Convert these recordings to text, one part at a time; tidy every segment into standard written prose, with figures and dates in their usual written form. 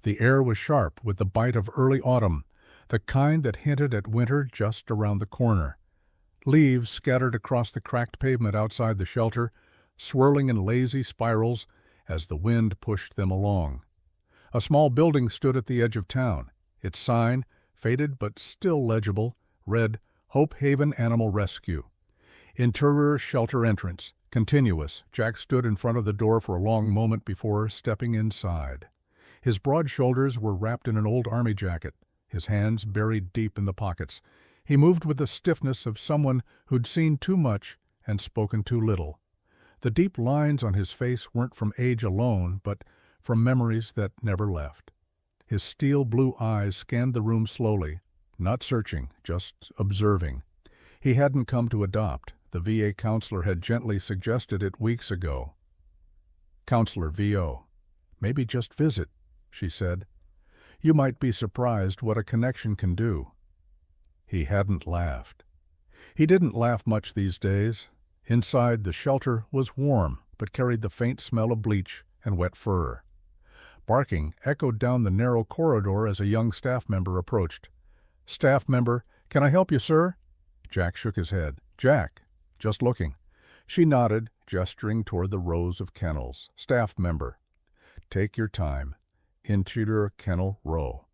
The air was sharp with the bite of early autumn, the kind that hinted at winter just around the corner. Leaves scattered across the cracked pavement outside the shelter, swirling in lazy spirals as the wind pushed them along. A small building stood at the edge of town. Its sign, faded but still legible, read Hope Haven Animal Rescue. Interior shelter entrance, continuous. Jack stood in front of the door for a long moment before stepping inside. His broad shoulders were wrapped in an old army jacket, his hands buried deep in the pockets. He moved with the stiffness of someone who'd seen too much and spoken too little. The deep lines on his face weren't from age alone, but from memories that never left. His steel blue eyes scanned the room slowly, not searching, just observing. He hadn't come to adopt. The VA counselor had gently suggested it weeks ago. Counselor VO. Maybe just visit, she said. You might be surprised what a connection can do. He hadn't laughed. He didn't laugh much these days. Inside, the shelter was warm, but carried the faint smell of bleach and wet fur. Barking echoed down the narrow corridor as a young staff member approached. Staff member, can I help you, sir? Jack shook his head. Jack, just looking. She nodded, gesturing toward the rows of kennels. Staff member. Take your time. Interior kennel row.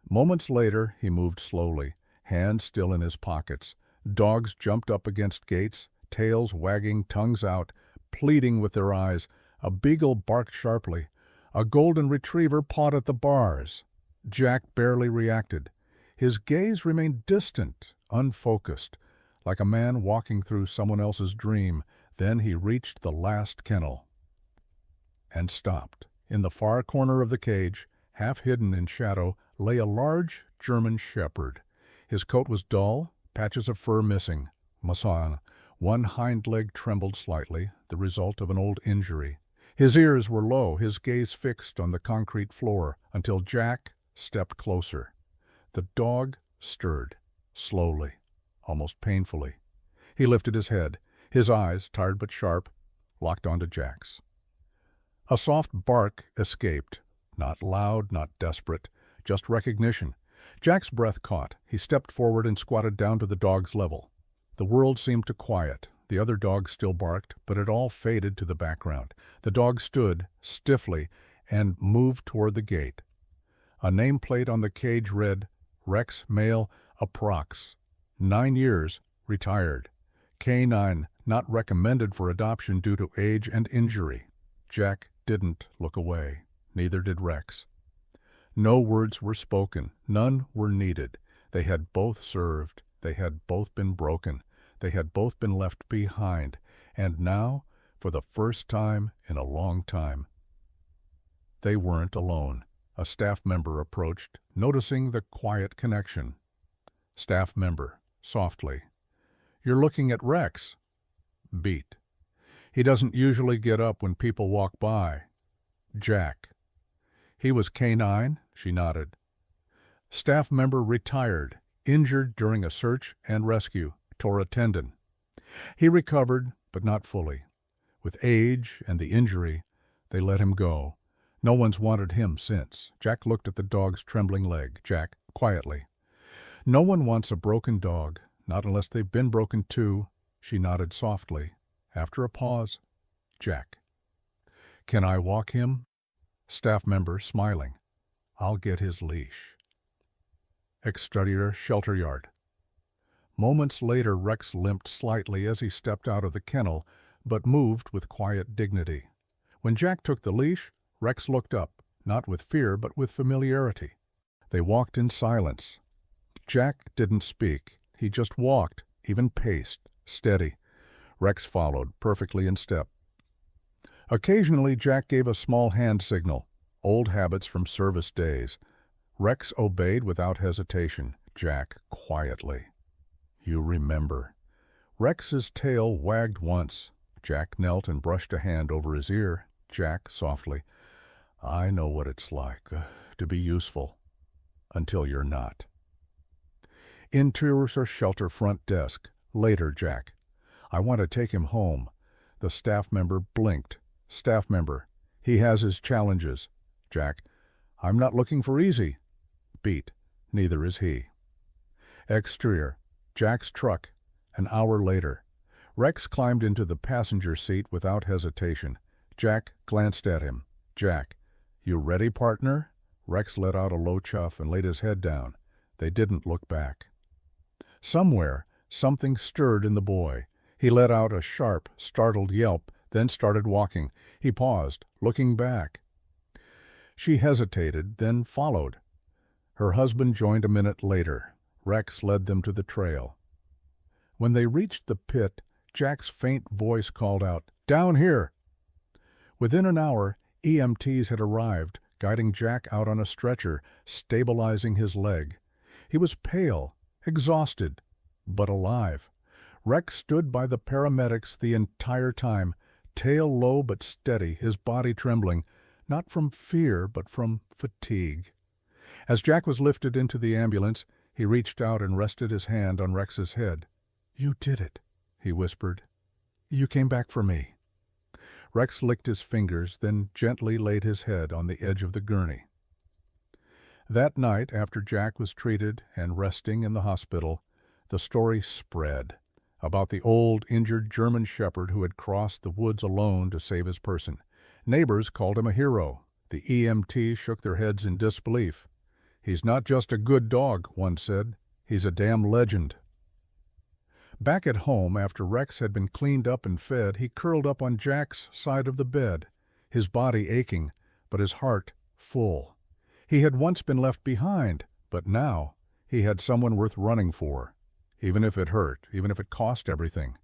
Moments later, he moved slowly, hands still in his pockets. Dogs jumped up against gates, tails wagging, tongues out, pleading with their eyes. A beagle barked sharply. A golden retriever pawed at the bars. Jack barely reacted. His gaze remained distant, unfocused, like a man walking through someone else's dream. Then he reached the last kennel and stopped. In the far corner of the cage, half hidden in shadow, lay a large German shepherd. His coat was dull, patches of fur missing. Masson. One hind leg trembled slightly, the result of an old injury. His ears were low, his gaze fixed on the concrete floor, until Jack stepped closer. The dog stirred, slowly, almost painfully. He lifted his head, his eyes, tired but sharp, locked onto Jack's. A soft bark escaped, not loud, not desperate, just recognition. Jack's breath caught. He stepped forward and squatted down to the dog's level. The world seemed to quiet. The other dogs still barked, but it all faded to the background. The dog stood, stiffly, and moved toward the gate. A nameplate on the cage read, Rex Male Approx. 9 years, retired. Canine, not recommended for adoption due to age and injury. Jack didn't look away. Neither did Rex. No words were spoken. None were needed. They had both served. They had both been broken. They had both been left behind. And now, for the first time in a long time, they weren't alone. A staff member approached, noticing the quiet connection. Staff member, softly. You're looking at Rex. Beat. He doesn't usually get up when people walk by. Jack. He was canine, she nodded. Staff member retired, injured during a search and rescue, tore a tendon. He recovered, but not fully. With age and the injury, they let him go. No one's wanted him since. Jack looked at the dog's trembling leg. Jack, quietly. No one wants a broken dog, not unless they've been broken too. She nodded softly. After a pause, Jack. Can I walk him? Staff member, smiling. I'll get his leash. Exterior shelter yard. Moments later, Rex limped slightly as he stepped out of the kennel, but moved with quiet dignity. When Jack took the leash, Rex looked up, not with fear, but with familiarity. They walked in silence. Jack didn't speak. He just walked, even paced, steady. Rex followed, perfectly in step. Occasionally, Jack gave a small hand signal, old habits from service days. Rex obeyed without hesitation. Jack, quietly. You remember. Rex's tail wagged once. Jack knelt and brushed a hand over his ear. Jack, softly. I know what it's like, to be useful, until you're not. Interior shelter front desk. Later, Jack. I want to take him home. The staff member blinked. Staff member. He has his challenges. Jack. I'm not looking for easy. Beat. Neither is he. Exterior. Jack's truck. An hour later. Rex climbed into the passenger seat without hesitation. Jack glanced at him. Jack. You ready, partner? Rex let out a low chuff and laid his head down. They didn't look back. Somewhere, something stirred in the boy. He let out a sharp, startled yelp, then started walking. He paused, looking back. She hesitated, then followed. Her husband joined a minute later. Rex led them to the trail. When they reached the pit, Jack's faint voice called out, "Down here!" Within an hour, EMTs had arrived, guiding Jack out on a stretcher, stabilizing his leg. He was pale, exhausted, but alive. Rex stood by the paramedics the entire time, tail low but steady, his body trembling, not from fear but from fatigue. As Jack was lifted into the ambulance, he reached out and rested his hand on Rex's head. "You did it," he whispered. "You came back for me." Rex licked his fingers, then gently laid his head on the edge of the gurney. That night, after Jack was treated and resting in the hospital, the story spread about the old, injured German shepherd who had crossed the woods alone to save his person. Neighbors called him a hero. The EMT shook their heads in disbelief. "He's not just a good dog," one said. "He's a damn legend." Back at home, after Rex had been cleaned up and fed, he curled up on Jack's side of the bed, his body aching, but his heart full. He had once been left behind, but now he had someone worth running for, even if it hurt, even if it cost everything.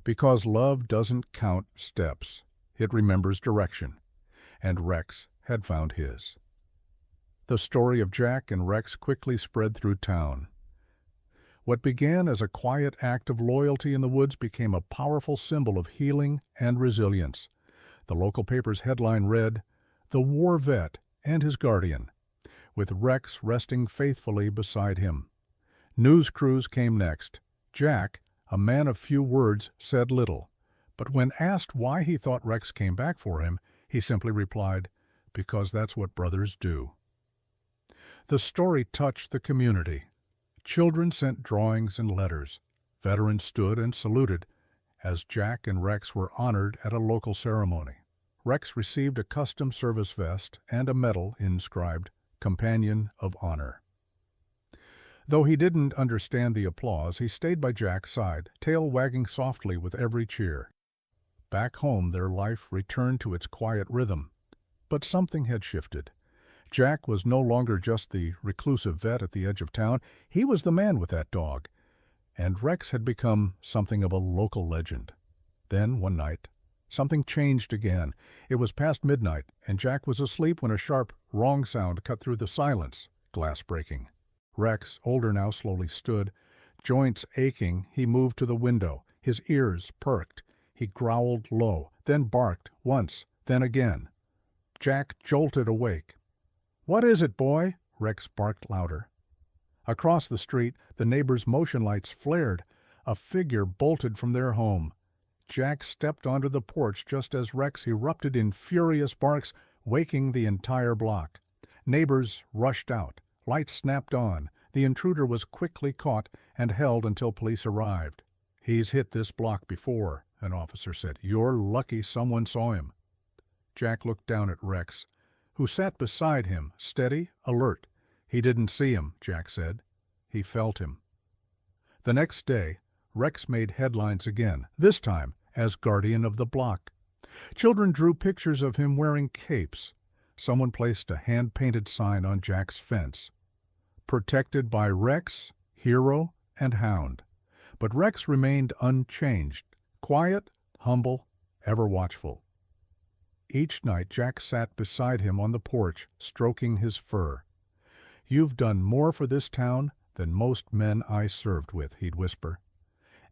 Because love doesn't count steps. It remembers direction. And Rex had found his. The story of Jack and Rex quickly spread through town. What began as a quiet act of loyalty in the woods became a powerful symbol of healing and resilience. The local paper's headline read, "The War Vet and His Guardian," with Rex resting faithfully beside him. News crews came next. Jack, a man of few words, said little, but when asked why he thought Rex came back for him, he simply replied, "Because that's what brothers do." The story touched the community. Children sent drawings and letters. Veterans stood and saluted as Jack and Rex were honored at a local ceremony. Rex received a custom service vest and a medal inscribed Companion of Honor. Though he didn't understand the applause, he stayed by Jack's side, tail wagging softly with every cheer. Back home, their life returned to its quiet rhythm. But something had shifted. Jack was no longer just the reclusive vet at the edge of town. He was the man with that dog. And Rex had become something of a local legend. Then, one night, something changed again. It was past midnight, and Jack was asleep when a sharp, wrong sound cut through the silence, glass breaking. Rex, older now, slowly stood. Joints aching, he moved to the window. His ears perked. He growled low, then barked once, then again. Jack jolted awake. "What is it, boy?" Rex barked louder. Across the street, the neighbors' motion lights flared. A figure bolted from their home. Jack stepped onto the porch just as Rex erupted in furious barks, waking the entire block. Neighbors rushed out. Lights snapped on. The intruder was quickly caught and held until police arrived. "He's hit this block before," an officer said. "You're lucky someone saw him." Jack looked down at Rex, who sat beside him, steady, alert. He didn't see him, Jack said. He felt him. The next day, Rex made headlines again, this time as guardian of the block. Children drew pictures of him wearing capes. Someone placed a hand-painted sign on Jack's fence. Protected by Rex, Hero, and Hound. But Rex remained unchanged, quiet, humble, ever watchful. Each night Jack sat beside him on the porch, stroking his fur. "You've done more for this town than most men I served with," he'd whisper.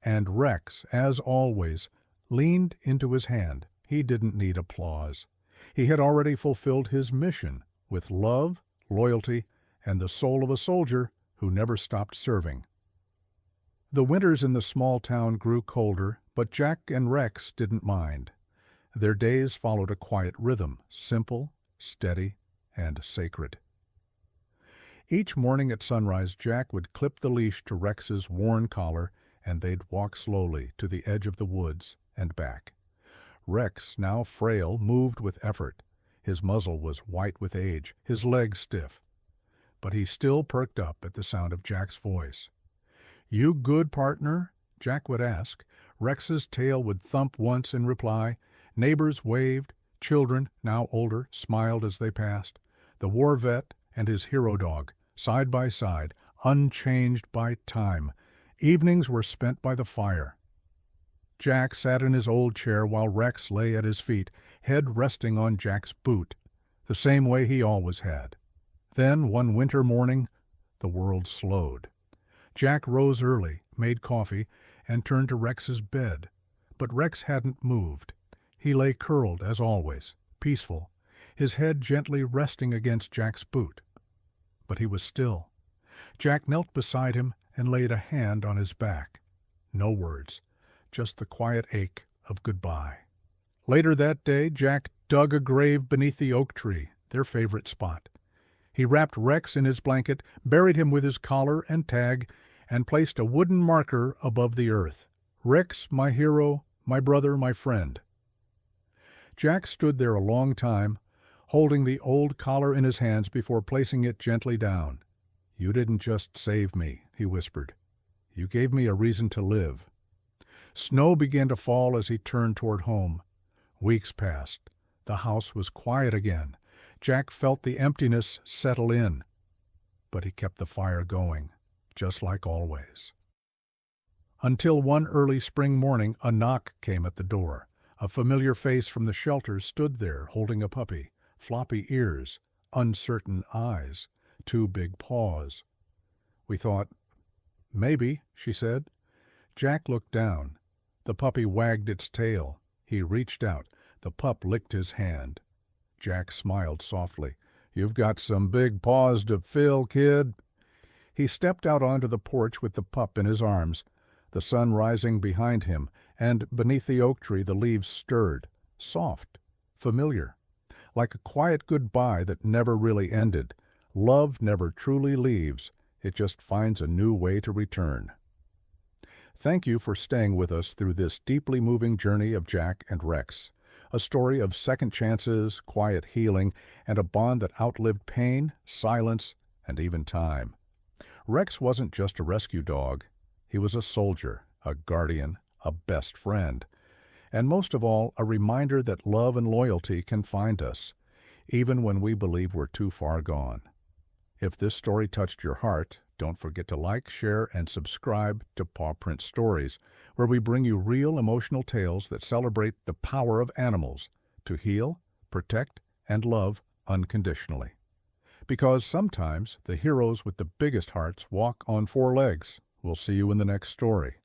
And Rex, as always, leaned into his hand. He didn't need applause. He had already fulfilled his mission with love, loyalty, and the soul of a soldier who never stopped serving. The winters in the small town grew colder, but Jack and Rex didn't mind. Their days followed a quiet rhythm, simple, steady, and sacred. Each morning at sunrise, Jack would clip the leash to Rex's worn collar, and they'd walk slowly to the edge of the woods and back. Rex, now frail, moved with effort. His muzzle was white with age, his legs stiff. But he still perked up at the sound of Jack's voice. "You good, partner?" Jack would ask. Rex's tail would thump once in reply. Neighbors waved. Children, now older, smiled as they passed. The war vet and his hero dog, side by side, unchanged by time. Evenings were spent by the fire. Jack sat in his old chair while Rex lay at his feet, head resting on Jack's boot, the same way he always had. Then, one winter morning, the world slowed. Jack rose early, made coffee, and turned to Rex's bed. But Rex hadn't moved. He lay curled, as always, peaceful, his head gently resting against Jack's boot. But he was still. Jack knelt beside him and laid a hand on his back. No words, just the quiet ache of goodbye. Later that day, Jack dug a grave beneath the oak tree, their favorite spot. He wrapped Rex in his blanket, buried him with his collar and tag, and placed a wooden marker above the earth. "Rex, my hero, my brother, my friend." Jack stood there a long time, holding the old collar in his hands before placing it gently down. "You didn't just save me," he whispered. "You gave me a reason to live." Snow began to fall as he turned toward home. Weeks passed. The house was quiet again. Jack felt the emptiness settle in. But he kept the fire going, just like always. Until one early spring morning, a knock came at the door. A familiar face from the shelter stood there, holding a puppy, floppy ears, uncertain eyes, two big paws. We thought, "Maybe," she said. Jack looked down. The puppy wagged its tail. He reached out. The pup licked his hand. Jack smiled softly. "You've got some big paws to fill, kid." He stepped out onto the porch with the pup in his arms, the sun rising behind him, and beneath the oak tree the leaves stirred, soft, familiar, like a quiet goodbye that never really ended. Love never truly leaves. It just finds a new way to return. Thank you for staying with us through this deeply moving journey of Jack and Rex, a story of second chances, quiet healing, and a bond that outlived pain, silence, and even time. Rex wasn't just a rescue dog. He was a soldier, a guardian, a best friend, and most of all, a reminder that love and loyalty can find us, even when we believe we're too far gone. If this story touched your heart, don't forget to like, share, and subscribe to PAWPRINT Stories, where we bring you real emotional tales that celebrate the power of animals to heal, protect, and love unconditionally. Because sometimes the heroes with the biggest hearts walk on four legs. We'll see you in the next story.